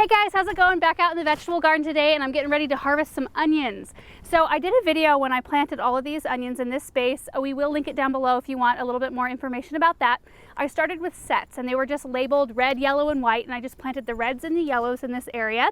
Hey guys, how's it going? Back out in the vegetable garden today, and I'm getting ready to harvest some onions. So I did a video when I planted all of these onions in this space. We will link it down below if you want a little bit more information about that. I started with sets, and they were just labeled red, yellow, and white, and I just planted the reds and the yellows in this area.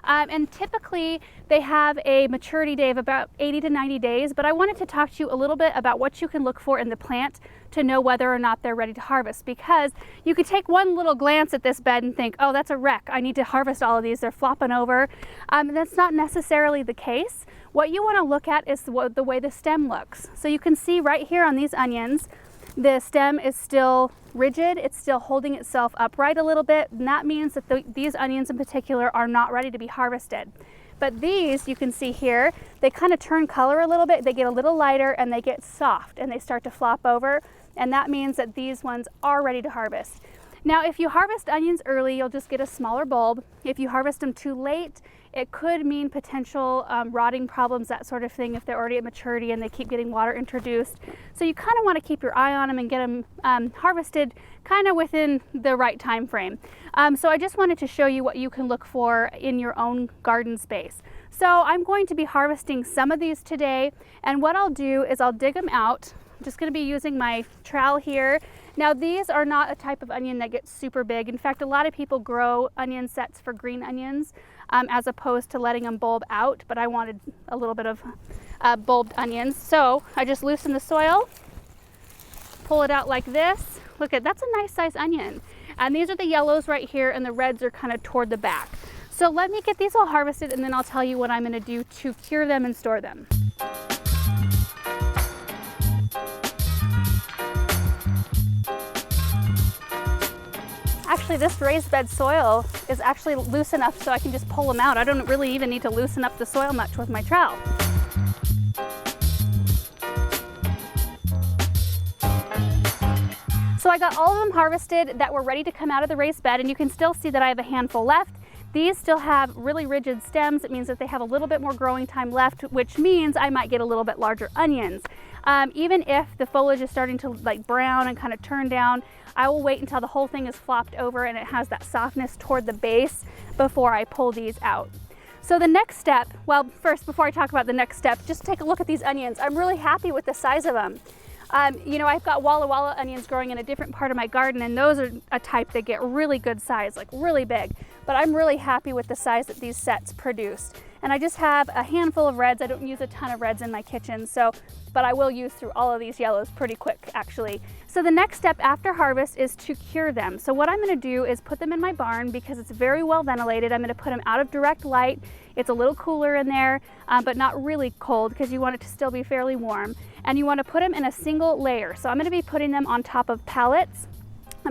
And typically they have a maturity day of about 80 to 90 days, but I wanted to talk to you a little bit about what you can look for in the plant to know whether or not they're ready to harvest, because you could take one little glance at this bed and think, oh, that's a wreck. I need to harvest all of these. They're flopping over. That's not necessarily the case. What you want to look at is the way the stem looks. So you can see right here on these onions, the stem is still rigid. It's still holding itself upright a little bit, and that means that these onions in particular are not ready to be harvested. But these, you can see here, they kind of turn color a little bit. They get a little lighter and they get soft and they start to flop over, and that means that these ones are ready to harvest. Now, if you harvest onions early, you'll just get a smaller bulb. If you harvest them too late, it could mean potential rotting problems, that sort of thing, if they're already at maturity and they keep getting water introduced. So you kind of want to keep your eye on them and get them harvested kind of within the right time frame. So I just wanted to show you what you can look for in your own garden space. So I'm going to be harvesting some of these today, and what I'll do is I'll dig them out. I'm just going to be using my trowel here. Now, these are not a type of onion that gets super big. In fact, a lot of people grow onion sets for green onions as opposed to letting them bulb out, but I wanted a little bit of bulbed onions. So I just loosen the soil, pull it out like this. Look at, that's a nice size onion. And these are the yellows right here, and the reds are kind of toward the back. So let me get these all harvested, and then I'll tell you what I'm going to do to cure them and store them. Actually, this raised bed soil is actually loose enough so I can just pull them out. I don't really even need to loosen up the soil much with my trowel. So I got all of them harvested that were ready to come out of the raised bed, and you can still see that I have a handful left. These still have really rigid stems. It means that they have a little bit more growing time left, which means I might get a little bit larger onions. Even if the foliage is starting to like brown and kind of turn down, I will wait until the whole thing is flopped over and it has that softness toward the base before I pull these out. So the next step, well, first, before I talk about the next step, just take a look at these onions. I'm really happy with the size of them. You know, I've got Walla Walla onions growing in a different part of my garden, and those are a type that get really good size, like really big. But I'm really happy with the size that these sets produced. And I just have a handful of reds. I don't use a ton of reds in my kitchen, but I will use through all of these yellows pretty quick, actually. So the next step after harvest is to cure them. So what I'm going to do is put them in my barn because it's very well ventilated. I'm going to put them out of direct light. It's a little cooler in there, but not really cold because you want it to still be fairly warm. And you want to put them in a single layer. So I'm going to be putting them on top of pallets,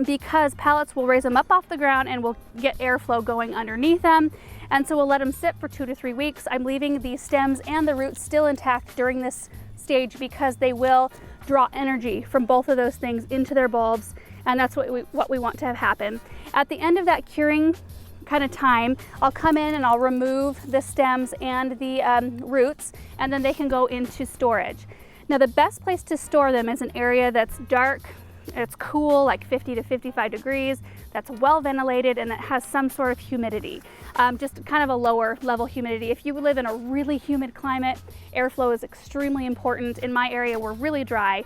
because pallets will raise them up off the ground and will get airflow going underneath them. And so we'll let them sit for 2 to 3 weeks. I'm leaving the stems and the roots still intact during this stage because they will draw energy from both of those things into their bulbs, and that's what we want to have happen. At the end of that curing kind of time, I'll come in and I'll remove the stems and the roots, and then they can go into storage. Now, the best place to store them is an area that's dark, it's cool, like 50 to 55 degrees, that's well ventilated, and that has some sort of humidity, just kind of a lower level humidity. If you live in a really humid climate, airflow is extremely important. In my area, we're really dry,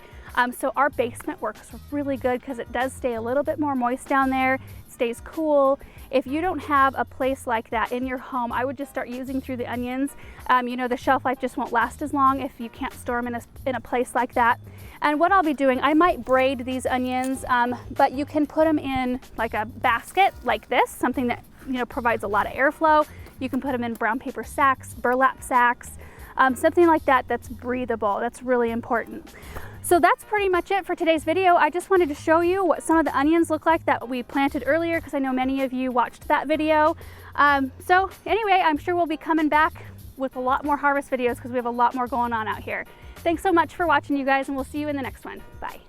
so our basement works really good because it does stay a little bit more moist down there, it stays cool. If you don't have a place like that in your home, I would just start using through the onions. You know, the shelf life just won't last as long if you can't store them in a place like that. And what I'll be doing, I might braid these onions, but you can put them in like a basket like this, something that, you know, provides a lot of airflow. You can put them in brown paper sacks, burlap sacks, something like that that's breathable. That's really important. So that's pretty much it for today's video. I just wanted to show you what some of the onions look like that we planted earlier, because I know many of you watched that video. So anyway, I'm sure we'll be coming back with a lot more harvest videos because we have a lot more going on out here. Thanks so much for watching, you guys, and we'll see you in the next one. Bye.